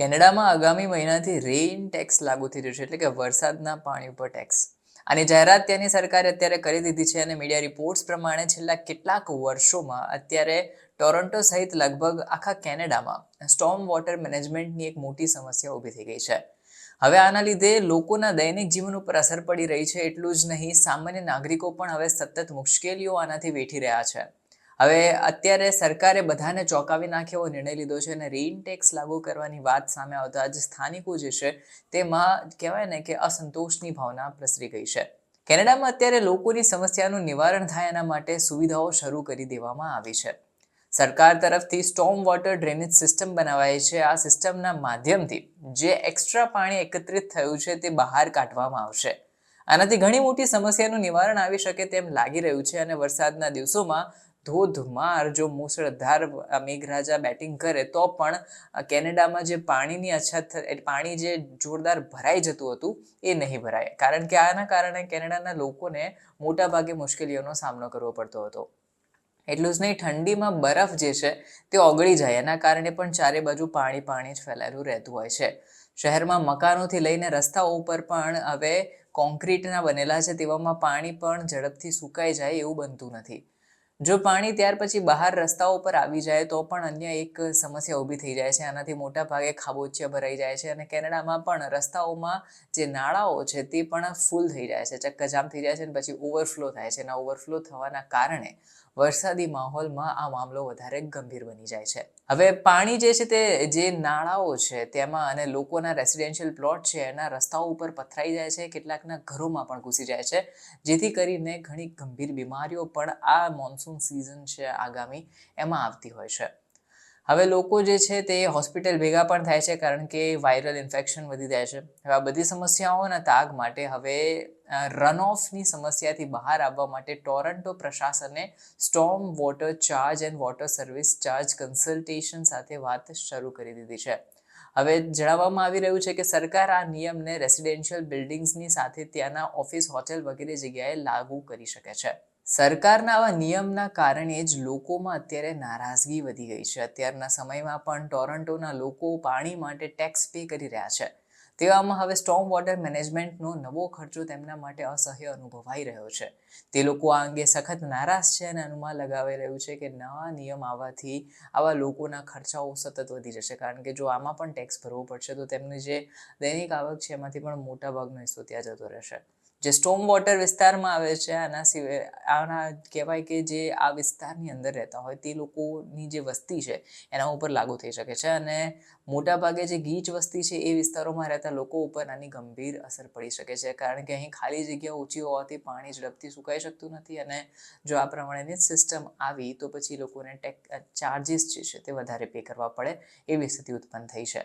કેનેડામાં આગામી મહિનાથી રેઇન ટેક્સ લાગુ થઈ રહ્યો છે, એટલે કે વરસાદના પાણી ઉપર ટેક્સ. આની જાહેરાત ત્યાંની સરકારે અત્યારે કરી દીધી છે અને મીડિયા રિપોર્ટ્સ પ્રમાણે છેલ્લા કેટલાક વર્ષોમાં અત્યારે ટોરોન્ટો સહિત લગભગ આખા કેનેડામાં સ્ટોર્મ વોટર મેનેજમેન્ટની એક મોટી સમસ્યા ઊભી થઈ ગઈ છે. હવે આના લીધે લોકોના દૈનિક જીવન ઉપર અસર પડી રહી છે. એટલું જ નહીં, સામાન્ય નાગરિકો પણ હવે સતત મુશ્કેલીઓ આનાથી વેઠી રહ્યા છે. હવે અત્યારે સરકારે બધાને ચોંકાવી નાખે એવો નિર્ણય લીધો છે અને રેઇન ટેક્સ લાગુ કરવાની વાત સામે આવતા જ સ્થાનિકો જે છે તેમાં કહેવાય ને કે અસંતોષની ભાવના પ્રસરી ગઈ છે. કેનેડામાં અત્યારે લોકોની સમસ્યાનું નિવારણ થાય એના માટે સુવિધાઓ શરૂ કરી દેવામાં આવી છે. સરકાર તરફથી સ્ટોર્મ વોટર ડ્રેનેજ સિસ્ટમ બનાવાય છે. આ સિસ્ટમના માધ્યમથી જે એક્સ્ટ્રા પાણી એકત્રિત થયું છે તે બહાર કાઢવામાં આવશે. આનાથી ઘણી મોટી સમસ્યાનું નિવારણ આવી શકે તેમ લાગી રહ્યું છે અને વરસાદના દિવસોમાં ધોધમાર જો મુશળધાર મેઘરાજા બેટિંગ કરે તો પણ કેનેડામાં જે પાણીની અછત, પાણી જે જોરદાર ભરાઈ જતું હતું એ નહીં ભરાય, કારણ કે આના કારણે કેનેડાના લોકોને મોટાભાગે મુશ્કેલીઓનો સામનો કરવો પડતો હતો. એટલું જ નહીં, ઠંડીમાં બરફ જે છે તે ઓગળી જાય, એના કારણે પણ ચારે બાજુ પાણી જ ફેલાયેલું રહેતું હોય છે. શહેરમાં મકાનોથી લઈને રસ્તાઓ ઉપર પણ હવે કોન્ક્રીટના બનેલા છે, તેવામાં પાણી પણ ઝડપથી સુકાઈ જાય એવું બનતું નથી. જો પાણી ત્યાર પછી બહાર રસ્તાઓ પર આવી જાય તો પણ અન્ય એક સમસ્યા ઊભી થઈ જાય છે. આનાથી મોટા ભાગે ખાબોચિયા ભરાઈ જાય છે અને કેનેડામાં પણ રસ્તાઓમાં જે નાળાઓ છે તે પણ ફૂલ થઈ જાય છે, ચક્કાજામ થઈ જાય છે અને પછી ઓવરફ્લો થાય છે. અને ઓવરફ્લો થવાના કારણે વરસાદી માહોલમાં આ મામલો વધારે ગંભીર બની જાય છે. હવે પાણી જે છે તે જે નાળાઓ છે તેમાં અને લોકોના રેસિડેન્શિયલ પ્લોટ છે એના રસ્તાઓ ઉપર પથરાઈ જાય છે, કેટલાકના ઘરોમાં પણ ઘૂસી જાય છે, જેથી કરીને ઘણી ગંભીર બીમારીઓ પણ આ મોન્સૂન સિઝન છે આગામી એમાં આવતી હોય છે. હવે લોકો જે છે તે હોસ્પિટલ ભેગા પણ થાય છે, કારણ કે વાયરલ ઇન્ફેક્શન વધી જાય છે. હવે આ બધી સમસ્યાઓના તાગ માટે હવે રનઓફની સમસ્યાથી બહાર આવવા માટે ટોરન્ટો પ્રશાસને storm water charge and water service charge consultation સાથે વાત શરૂ કરી દીધી છે. હવે જણાવવામાં આવી રહ્યું છે કે સરકાર આ નિયમને રેસિડેન્શિયલ બિલ્ડિંગ્સની સાથે ત્યાંના ઓફિસ, હોટેલ વગેરે જગ્યાએ લાગુ કરી શકે છે. સરકારના આવા નિયમના કારણે જ લોકોમાં અત્યારે નારાજગી વધી ગઈ છે. અત્યારના સમયમાં પણ ટોરન્ટોના લોકો પાણી માટે ટેક્સ પે કરી રહ્યા છે. તેવામાં હવે સ્ટોર્મ વોટર મેનેજમેન્ટનો નવો ખર્ચો તેમના માટે અસહ્ય અનુભવાઈ રહ્યો છે. તે લોકો આ અંગે સખત નારાજ છે અને અનુમાન લગાવી રહ્યું છે કે નવા નિયમ આવવાથી આવા લોકોના ખર્ચાઓ સતત વધી જશે, કારણ કે જો આમાં પણ ટેક્સ ભરવો પડશે તો તેમની જે દૈનિક આવક છે એમાંથી પણ મોટા ભાગનો હિસ્સો ત્યાં જતો રહેશે. જે સ્ટોર્મ વોટર વિસ્તારમાં આવે છે, આના સિવાય આના કહેવાય કે જે આ વિસ્તારની અંદર રહેતા હોય તે લોકોની જે વસ્તી છે એના ઉપર લાગુ થઈ શકે છે અને મોટાભાગે જે ગીચ વસ્તી છે એ વિસ્તારોમાં રહેતા લોકો ઉપર આની ગંભીર અસર પડી શકે છે, કારણ કે અહીં ખાલી જગ્યા ઓછી હોવાથી પાણી ઝડપથી સુકાઈ શકતું નથી અને જો આ પ્રમાણેની સિસ્ટમ આવી તો પછી લોકોને ચાર્જિસ જે છે તે વધારે પે કરવા પડે એવી સ્થિતિ ઉત્પન્ન થઈ છે.